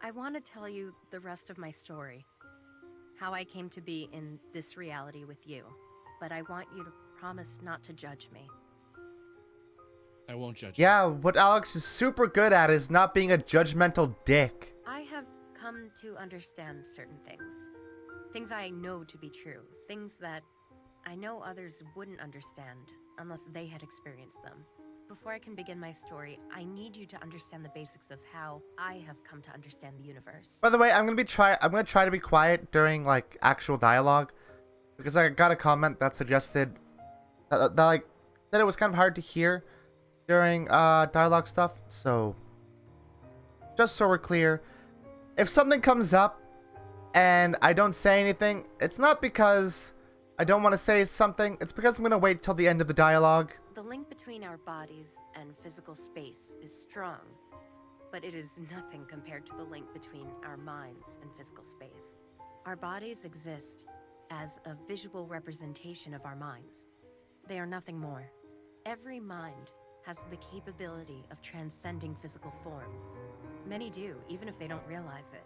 I want to tell you the rest of my story. How I came to be in this reality with you. But I want you to promise not to judge me. I won't judge Yeah, what Alex is super good at is not being a judgmental dick. I have come to understand certain things. Things I know to be true. Things that I know others wouldn't understand unless they had experienced them. Before I can begin my story, I need you to understand the basics of how I have come to understand the universe. By the way, I'm gonna try to be quiet during like actual dialogue, because I got a comment that suggested that it was kind of hard to hear during dialogue stuff. So just so we're clear, if something comes up and I don't say anything, it's not because I don't want to say something. It's because I'm gonna wait till the end of the dialogue. The link between our bodies and physical space is strong, but it is nothing compared to the link between our minds and physical space. Our bodies exist as a visual representation of our minds. They are nothing more. Every mind has the capability of transcending physical form. Many do, even if they don't realize it.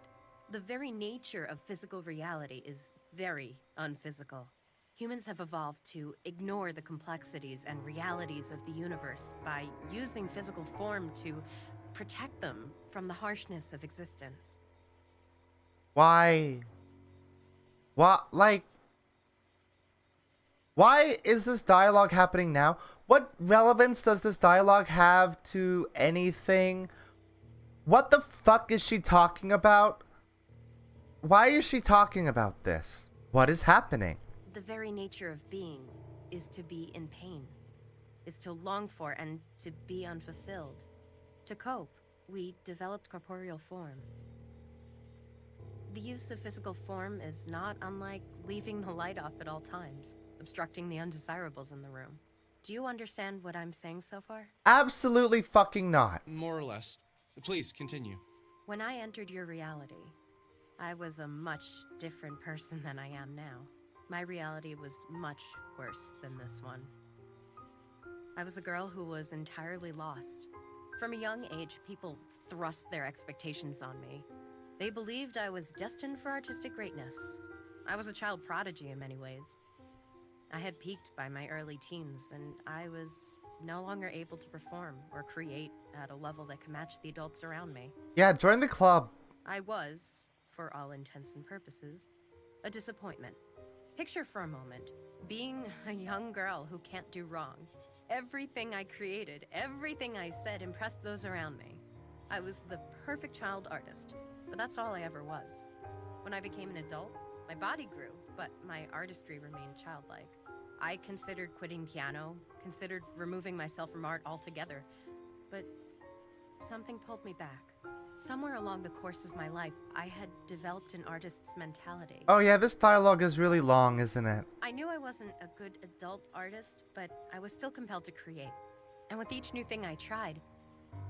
The very nature of physical reality is very unphysical. Humans have evolved to ignore the complexities and realities of the universe by using physical form to protect them from the harshness of existence. Why? What, like, why is this dialogue happening now? What relevance does this dialogue have to anything? What the fuck is she talking about? Why is she talking about this? What is happening? The very nature of being is to be in pain, is to long for and to be unfulfilled. To cope, we developed corporeal form. The use of physical form is not unlike leaving the light off at all times, obstructing the undesirables in the room. Do you understand what I'm saying so far? Absolutely fucking not. More or less. Please, continue. When I entered your reality, I was a much different person than I am now. My reality was much worse than this one. I was a girl who was entirely lost. From a young age, people thrust their expectations on me. They believed I was destined for artistic greatness. I was a child prodigy in many ways. I had peaked by my early teens, and I was no longer able to perform or create at a level that could match the adults around me. Yeah, join the club. I was, for all intents and purposes, a disappointment. Picture for a moment being a young girl who can't do wrong. Everything I created, everything I said impressed those around me. I was the perfect child artist, but that's all I ever was. When I became an adult, my body grew, but my artistry remained childlike. I considered quitting piano, considered removing myself from art altogether, but something pulled me back. Somewhere along the course of my life, I had developed an artist's mentality. Oh yeah, this dialogue is really long, isn't it? I knew I wasn't a good adult artist, but I was still compelled to create. And with each new thing I tried,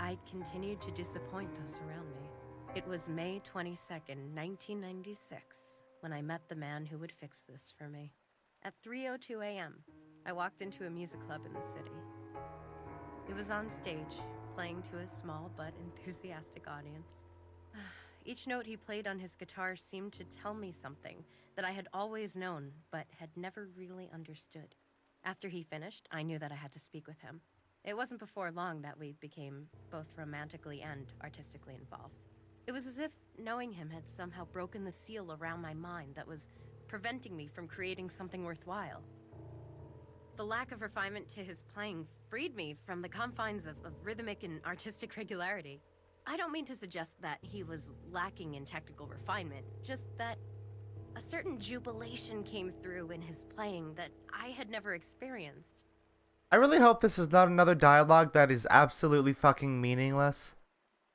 I continued to disappoint those around me. It was May 22nd, 1996, when I met the man who would fix this for me. At 3:02 a.m., I walked into a music club in the city. He was on stage, playing to a small but enthusiastic audience. Each note he played on his guitar seemed to tell me something that I had always known but had never really understood. After he finished, I knew that I had to speak with him. It wasn't before long that we became both romantically and artistically involved. It was as if knowing him had somehow broken the seal around my mind that was preventing me from creating something worthwhile. The lack of refinement to his playing freed me from the confines of rhythmic and artistic regularity. I don't mean to suggest that he was lacking in technical refinement, just that a certain jubilation came through in his playing that I had never experienced. I really hope this is not another dialogue that is absolutely fucking meaningless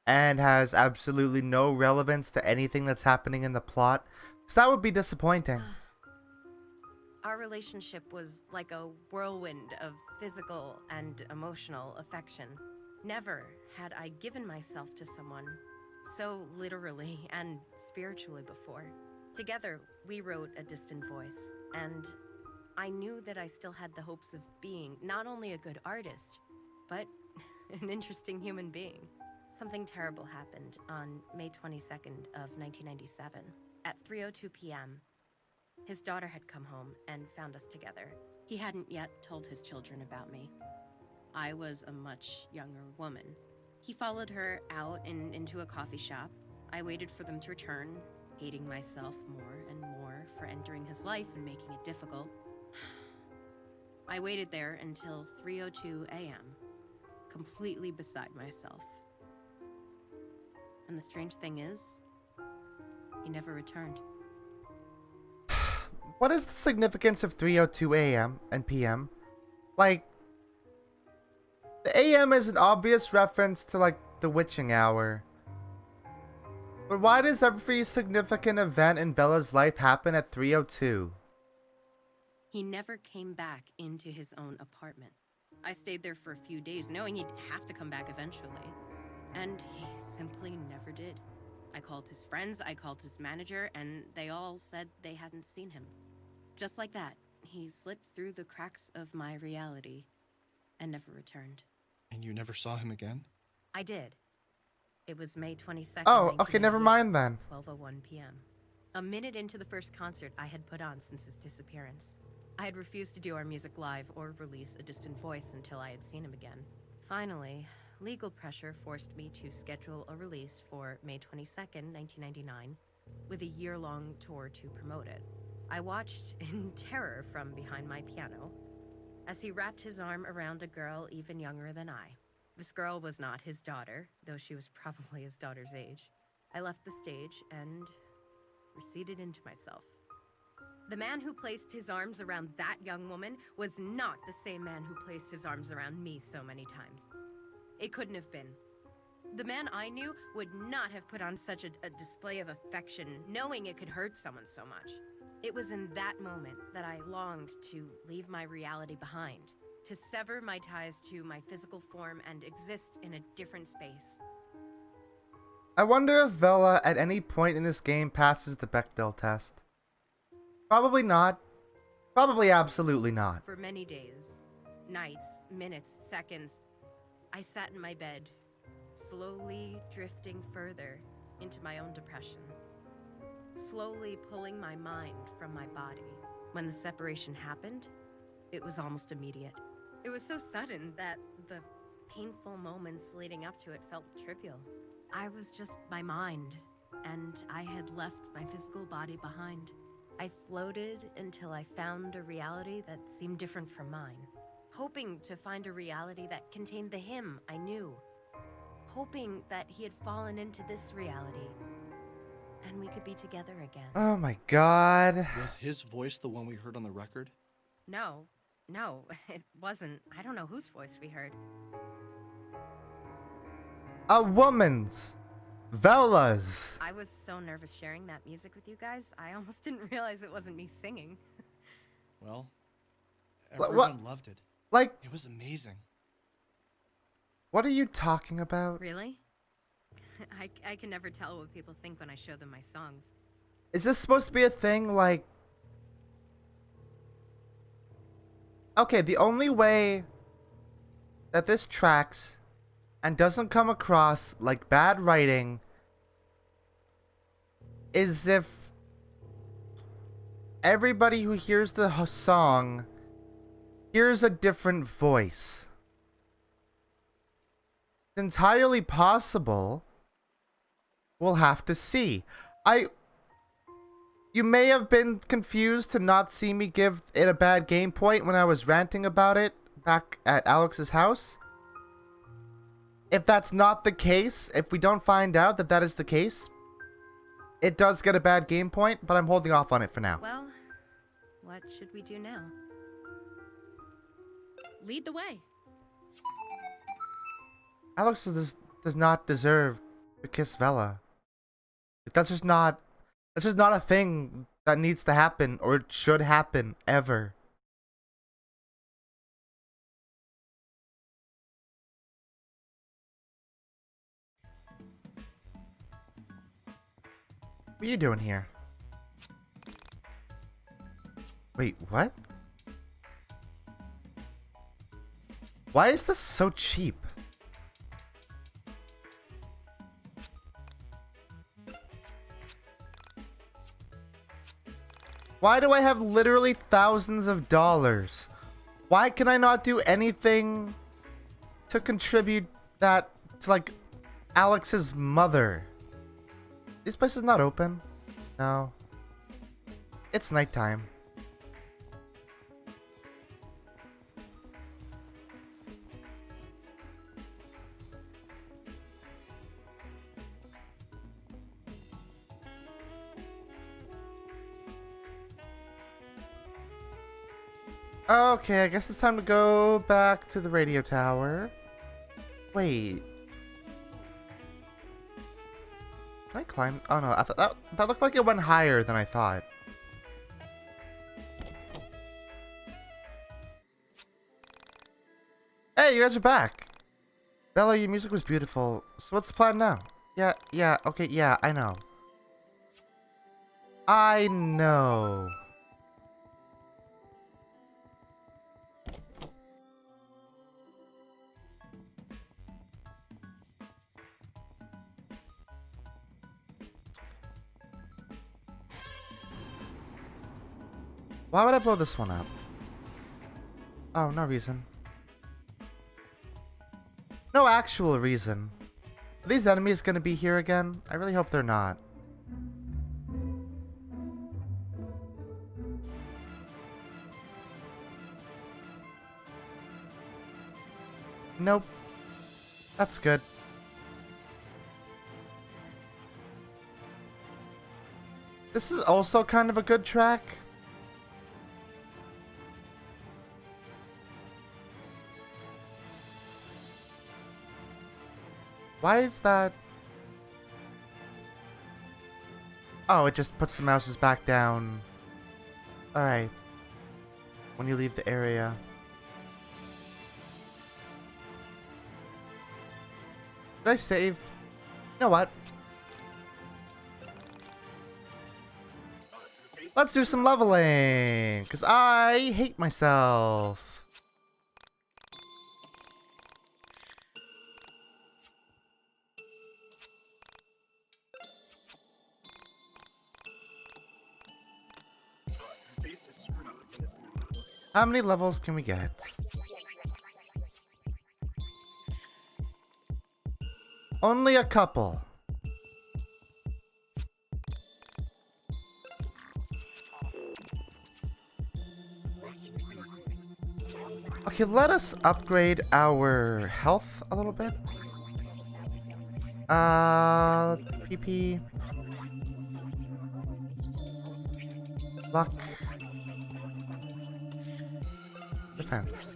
and has absolutely no relevance to anything that's happening in the plot, because that would be disappointing. Our relationship was like a whirlwind of physical and emotional affection. Never had I given myself to someone so literally and spiritually before. Together, we wrote A Distant Voice, and I knew that I still had the hopes of being not only a good artist, but an interesting human being. Something terrible happened on May 22nd of 1997 at 3:02 p.m. His daughter had come home and found us together. He hadn't yet told his children about me. I was a much younger woman. He followed her out and into a coffee shop. I waited for them to return, hating myself more and more for entering his life and making it difficult. I waited there until 3:02 a.m., completely beside myself. And the strange thing is, he never returned. What is the significance of 3:02 a.m. and p.m.? Like, the a.m. is an obvious reference to, like, the witching hour. But why does every significant event in Bella's life happen at 3:02? He never came back into his own apartment. I stayed there for a few days, knowing he'd have to come back eventually. And he simply never did. I called his friends, I called his manager, and they all said they hadn't seen him. Just like that, he slipped through the cracks of my reality and never returned. And you never saw him again? I did. It was May 22nd. Oh, okay, never mind then. 12:01 p.m. A minute into the first concert I had put on since his disappearance. I had refused to do our music live or release A Distant Voice until I had seen him again. Finally, legal pressure forced me to schedule a release for May 22nd, 1999, with a year-long tour to promote it. I watched in terror from behind my piano as he wrapped his arm around a girl even younger than I. This girl was not his daughter, though she was probably his daughter's age. I left the stage and receded into myself. The man who placed his arms around that young woman was not the same man who placed his arms around me so many times. It couldn't have been. The man I knew would not have put on such a display of affection, knowing it could hurt someone so much. It was in that moment that I longed to leave my reality behind, to sever my ties to my physical form and exist in a different space. I wonder if Vela at any point in this game passes the Bechdel test. Probably not. Probably absolutely not. For many days, nights, minutes, seconds, I sat in my bed, slowly drifting further into my own depression, slowly pulling my mind from my body. When the separation happened, it was almost immediate. It was so sudden that the painful moments leading up to it felt trivial. I was just my mind, and I had left my physical body behind. I floated until I found a reality that seemed different from mine, hoping to find a reality that contained the him I knew, hoping that he had fallen into this reality, and we could be together again. Oh my god. Was his voice the one we heard on the record? No, it wasn't. I don't know whose voice we heard. A woman's. Vela's. I was so nervous sharing that music with you guys, I almost didn't realize it wasn't me singing. Well, What- everyone loved it. Like, It was amazing. what are you talking about? Really? I can never tell what people think when I show them my songs. Is this supposed to be a thing like... Okay, the only way that this tracks and doesn't come across like bad writing is if everybody who hears the song hears a different voice. It's entirely possible. We'll have to see. You may have been confused to not see me give it a bad game point when I was ranting about it back at Alex's house. If that's not the case, if we don't find out that that is the case, it does get a bad game point, but I'm holding off on it for now. Well, what should we do now? Lead the way. Alex does not deserve to kiss Vela. That's just not a thing that needs to happen or should happen ever. What are you doing here? Wait, what? Why is this so cheap? Why do I have literally thousands of dollars? Why can I not do anything to contribute that to, like, Alex's mother? This place is not open. No. It's nighttime. Okay, I guess it's time to go back to the radio tower. Wait. Can I climb? Oh no, I thought that looked like it went higher than I thought. Hey, you guys are back. Bella, your music was beautiful. So what's the plan now? Yeah, okay, yeah, I know. I know. Why would I blow this one up? Oh, no reason. No actual reason. Are these enemies gonna be here again? I really hope they're not. Nope. That's good. This is also kind of a good track. Why is that? Oh, it just puts the mouses back down. Alright. When you leave the area. Did I save? You know what? Let's do some leveling! Because I hate myself. How many levels can we get? Only a couple. Okay, let us upgrade our health a little bit. PP. Luck. Defense.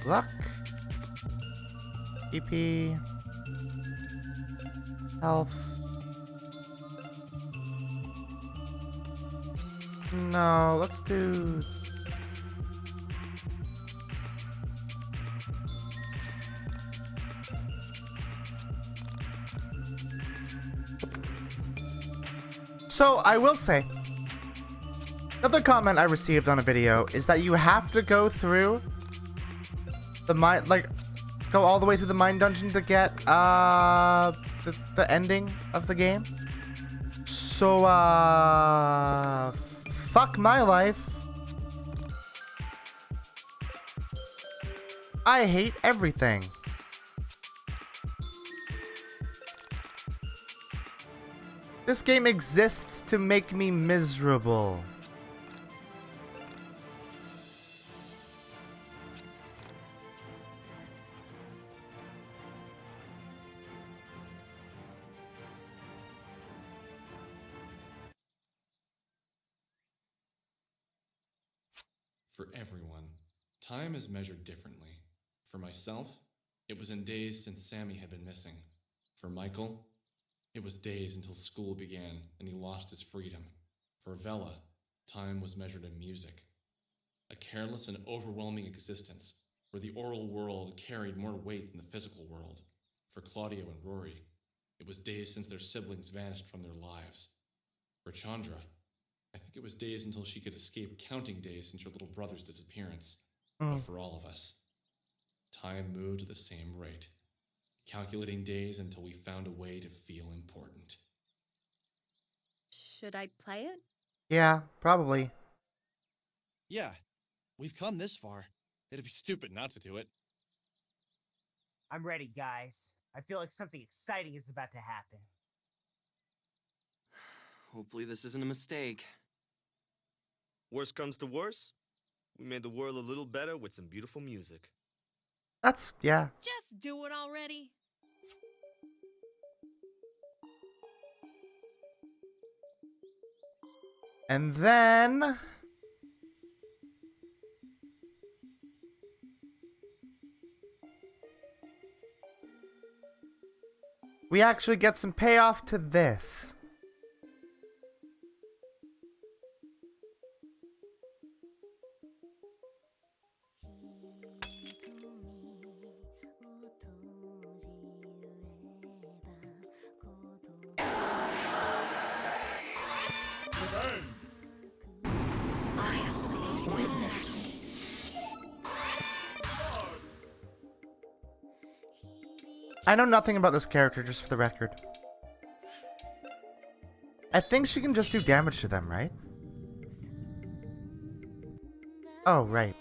Luck. EP. Health. No, let's do... So, I will say, another comment I received on a video is that you have to go through the mine, like, go all the way through the mine dungeon to get, the ending of the game. So, fuck my life. I hate everything. This game exists to make me miserable. For everyone, time is measured differently. For myself, It was in days since Sammy had been missing. For Michael, it was days until school began and he lost his freedom. For Vela, time was measured in music. A careless and overwhelming existence where the oral world carried more weight than the physical world. For Claudio and Rory, it was days since their siblings vanished from their lives. For Chandra, I think it was days until she could escape counting days since her little brother's disappearance. But for all of us, time moved at the same rate, calculating days until we found a way to feel important. Should I play it? Yeah, probably. Yeah, we've come this far. It'd be stupid not to do it. I'm ready, guys. I feel like something exciting is about to happen. Hopefully this isn't a mistake. Worst comes to worst, we made the world a little better with some beautiful music. Yeah. Just do it already. And then we actually get some payoff to this. I know nothing about this character, just for the record. I think she can just do damage to them, right? Oh, right.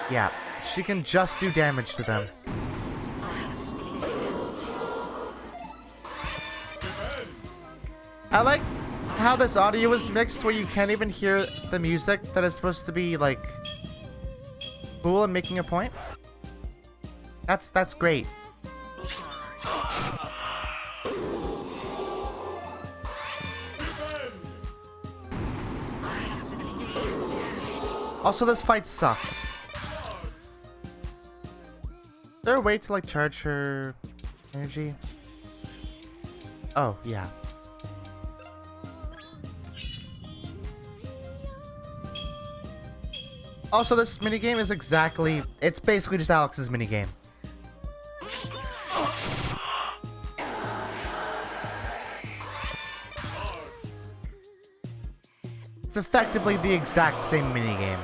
Yeah, she can just do damage to them. I like how this audio is mixed where you can't even hear the music that is supposed to be, like, cool and making a point. That's great. Also, this fight sucks. Is there a way to, like, charge her energy? Oh, yeah. Also, this minigame is it's basically just Alex's minigame. It's effectively the exact same minigame.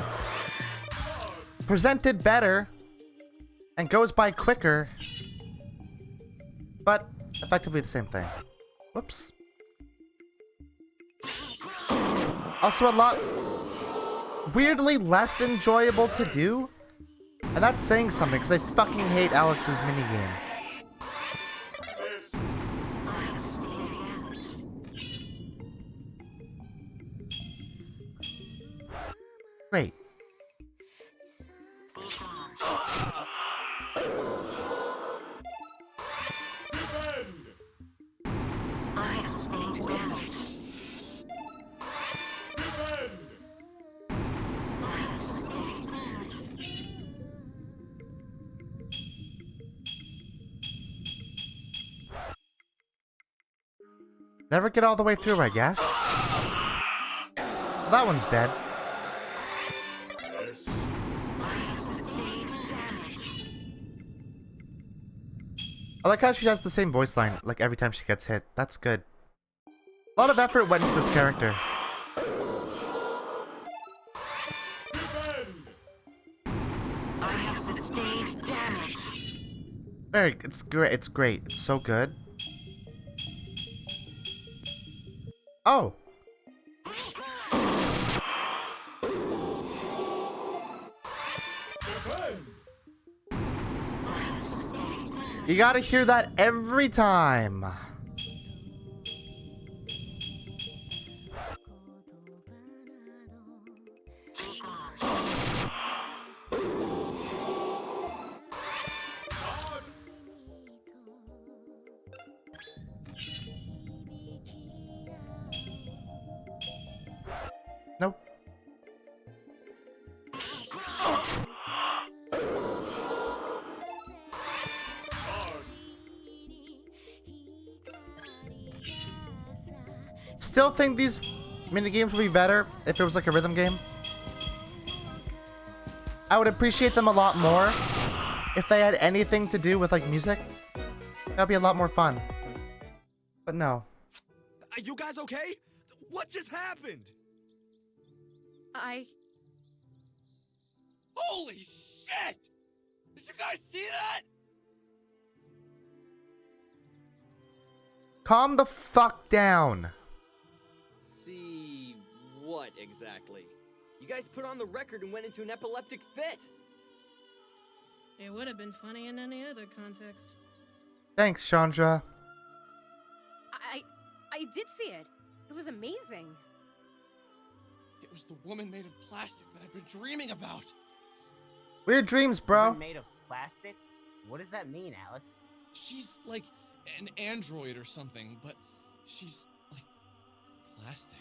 Presented better and goes by quicker, but effectively the same thing. Whoops. Also a lot weirdly less enjoyable to do, and that's saying something because I fucking hate Alex's minigame. Great. Never get all the way through, I guess. Well, that one's dead. I like how she has the same voice line, like, every time she gets hit. That's good. A lot of effort went into this character. It's great. It's great. It's so good. Oh. You gotta hear that every time. Nope. still think these mini games would be better if it was like a rhythm game. I would appreciate them a lot more if they had anything to do with like music. That'd be a lot more fun. But no. Are you guys okay? What just happened? Holy shit! Did you guys see that? Calm the fuck down. See what exactly? You guys put on the record and went into an epileptic fit. It would have been funny in any other context. Thanks, Chandra. I did see it. It was amazing. It was the woman made of plastic that I've been dreaming about. Weird dreams, bro. Woman made of plastic? What does that mean, Alex? She's like an android or something, but she's like plastic.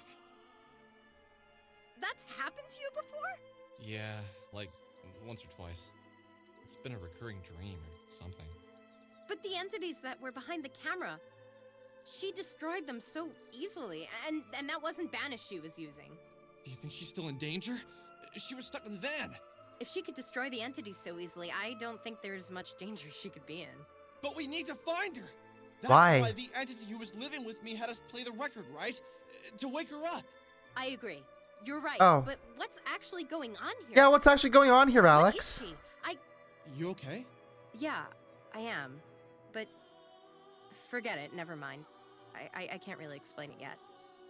That's happened to you before? Yeah, like once or twice. It's been a recurring dream or something. But the entities that were behind the camera, she destroyed them so easily, and that wasn't Banish she was using. Do you think she's still in danger? She was stuck in the van. If she could destroy the entities so easily, I don't think there's much danger she could be in. But we need to find her. That's Why? the entity who was living with me had us play the record, right? To wake her up. I agree. You're right. Oh. But what's actually going on here? Yeah, what's actually going on here, What Alex? is she? You okay? Yeah, I am. But forget it. Never mind. I can't really explain it yet.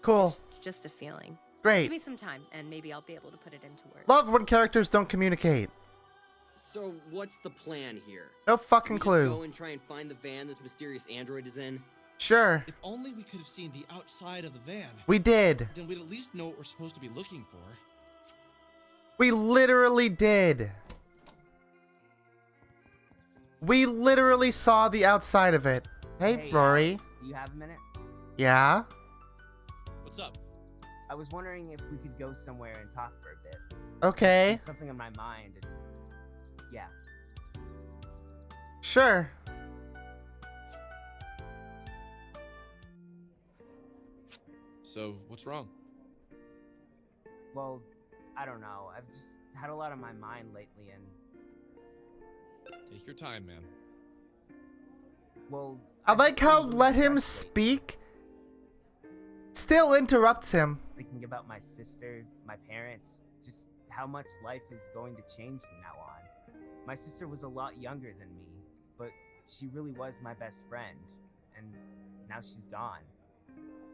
Cool. It's just a feeling. Great. Give me some time, and maybe I'll be able to put it into words. Love when characters don't communicate. So what's the plan here? No fucking We just go clue. and try and find the van this mysterious android is in? Sure. If only we could have seen the outside of the van. We did. Then we'd at least know what we're supposed to be looking for. We literally did. We literally saw the outside of it. Hey, Rory. Alex, do you have a minute? Yeah? What's up? I was wondering if we could go somewhere and talk for a bit. Okay. It's something on my mind. And yeah. Sure. So, what's wrong? Well, I don't know. I've just had a lot on my mind lately, and Take your time, man. well. I I've like just been how really let him depressed lately. speak still interrupts him. Thinking about my sister, my parents, just how much life is going to change from now on. My sister was a lot younger than me, but she really was my best friend, and now she's gone.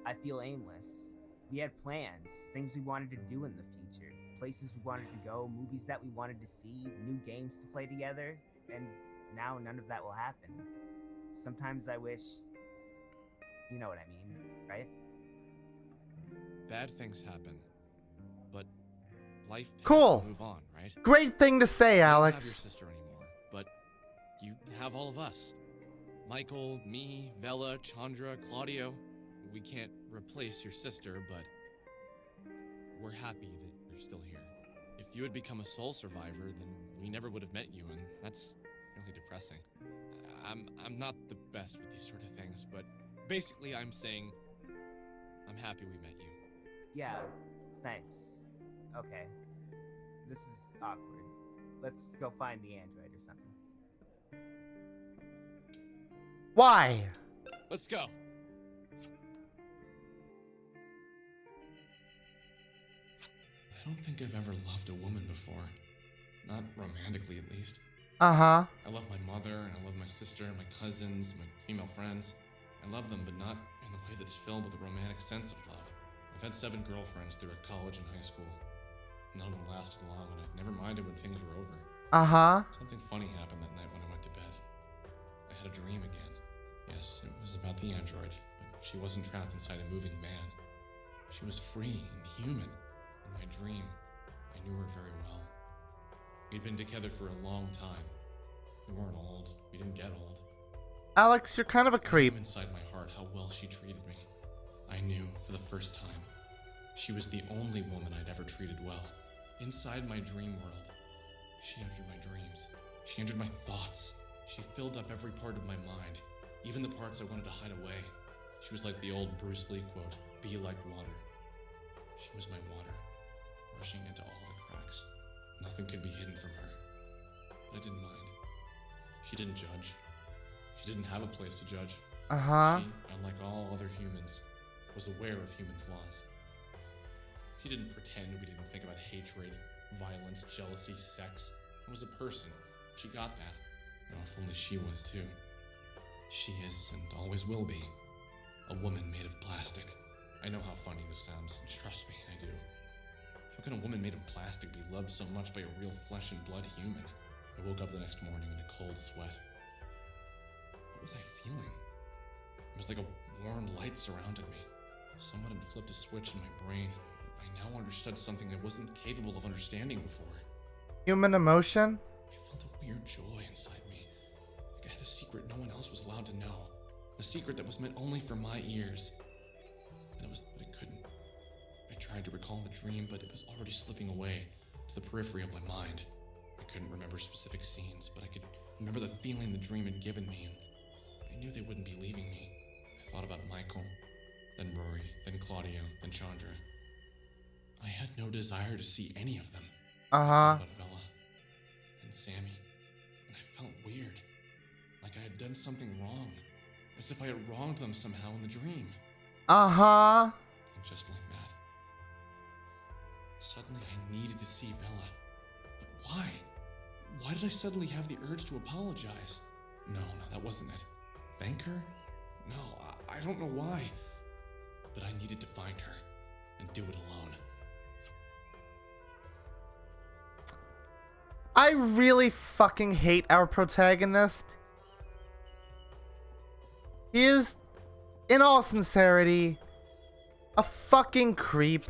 I feel aimless. We had plans, things we wanted to do in the future, places we wanted to go, movies that we wanted to see, new games to play together, and now none of that will happen. Sometimes I wish... You know what I mean, right? Bad things happen, but life has Cool. to move on, right? Great thing to say, You don't have your Alex. sister anymore, but you have all of us. Michael, me, Vela, Chandra, Claudio. We can't replace your sister, but we're happy that you're still here. If you had become a soul survivor, then we never would have met you, and that's really depressing. I'm not the best with these sort of things, but basically I'm saying I'm happy we met you. Yeah, thanks. Okay. This is awkward. Let's go find the android or something. Why? Let's go. I don't think I've ever loved a woman before. Not romantically, at least. Uh-huh. I love my mother, and I love my sister, my cousins, my female friends. I love them, but not in the way that's filled with a romantic sense of love. I've had 7 girlfriends throughout college and high school. None of them lasted long, and I never minded when things were over. Uh-huh. Something funny happened that night when I went to bed. I had a dream again. Yes, it was about the android, but she wasn't trapped inside a moving van. She was free and human. In my dream, I knew her very well. We'd been together for a long time. We weren't old. We didn't get old. Alex, you're kind of a I creep. knew inside my heart how well she treated me. I knew for the first time. She was the only woman I'd ever treated well. Inside my dream world, she entered my dreams. She entered my thoughts. She filled up every part of my mind, even the parts I wanted to hide away. She was like the old Bruce Lee quote, "Be like water." She was my water, rushing into all the cracks. Nothing could be hidden from her. But I didn't mind. She didn't judge. She didn't have a place to judge. Uh-huh. She, unlike all other humans, was aware of human flaws. She didn't pretend we didn't think about hatred, violence, jealousy, sex. It was a person. She got that. Now, if only she was too. She is, and always will be, a woman made of plastic. I know how funny this sounds. Trust me, I do. How can a woman made of plastic be loved so much by a real flesh and blood human? I woke up the next morning in a cold sweat. What was I feeling? It was like a warm light surrounded me. Someone had flipped a switch in my brain, and I now understood something I wasn't capable of understanding before. Human emotion? I felt a weird joy inside me. Like I had a secret no one else was allowed to know. A secret that was meant only for my ears. But it couldn't. I tried to recall the dream, but it was already slipping away to the periphery of my mind. I couldn't remember specific scenes, but I could remember the feeling the dream had given me, and I knew they wouldn't be leaving me. I thought about Michael, then Rory, then Claudio, then Chandra. I had no desire to see any of them. I thought about Vela, then Sammy, and I felt weird. Like I had done something wrong. As if I had wronged them somehow in the dream. And just like that, suddenly I needed to see Vela. But why? Why did I suddenly have the urge to apologize? No, that wasn't it. Thank her? No, I don't know why. But I needed to find her and do it alone. I really fucking hate our protagonist. He is, in all sincerity, a fucking creep.